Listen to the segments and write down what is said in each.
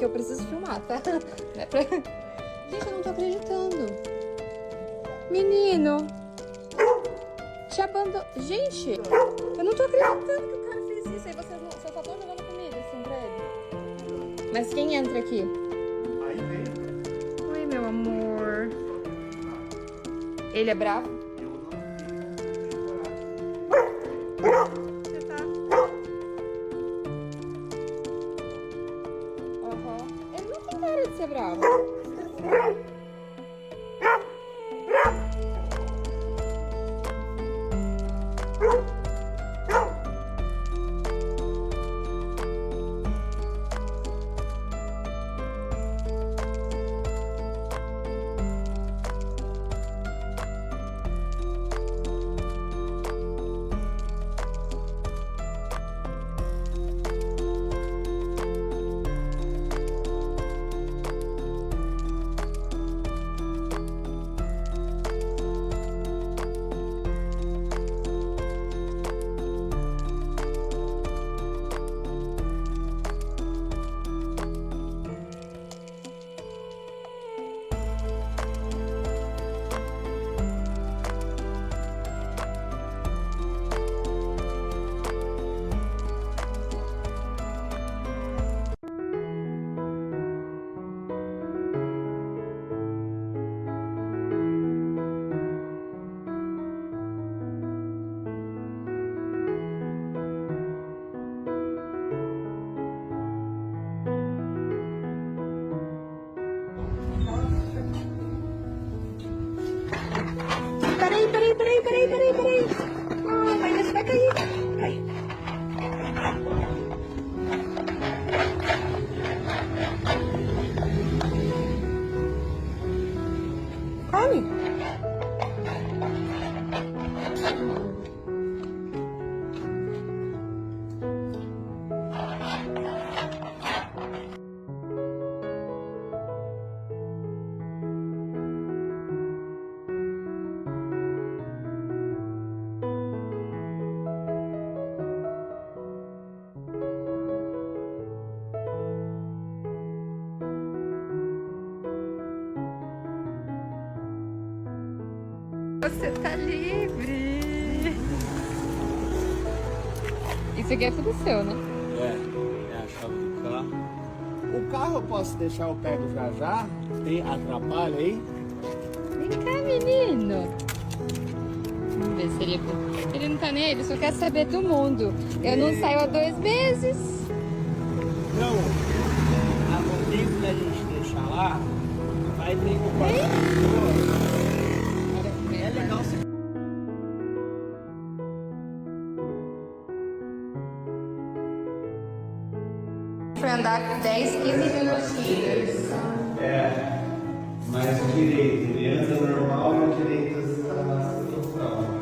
porque eu preciso filmar, tá? Não é pra... Gente, eu não tô acreditando. Menino. Te abandonou. Gente, eu não tô acreditando que o cara fez isso. Aí vocês só estão jogando comida assim pra ele. Mas quem entra aqui? Aí vem. Oi, meu amor. Ele é bravo? Você tá? Aham. Ele não tem cara de ser bravo. Peraí. Ai, mas você vai cair. Vai. Come. Você tá livre. Isso aqui é tudo seu, né? É a chave do carro. O carro eu posso deixar, eu pego já já. Tem atrapalha aí? Vem cá, menino. Vamos ver se ele não tá nem aí, ele só quer saber do mundo. Eu não saio há 2 meses. Não, a tempo da gente deixar lá, vai ter que passar. É legal você. Pra andar 10, 15 minutinhos. É, mas o direito, ele anda normal e o direito está funcional.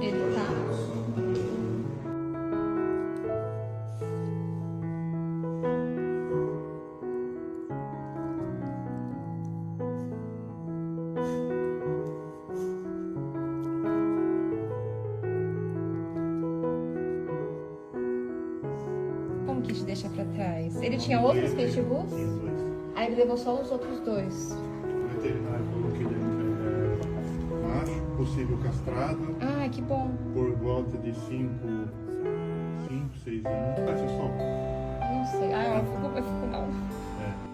Ele tá. Como que te deixa pra trás? Ele tinha outros pitbulls? Aí ele levou só os outros 2. O veterinário falou que ele é macho, possível castrado, Ah, que bom. por volta de 5, 6 anos. Vai ser só. Não sei. Ah, eu fico mal. É.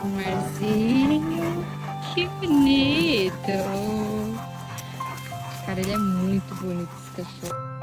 Um marzinho. Que bonito. Cara, ele é muito bonito esse cachorro.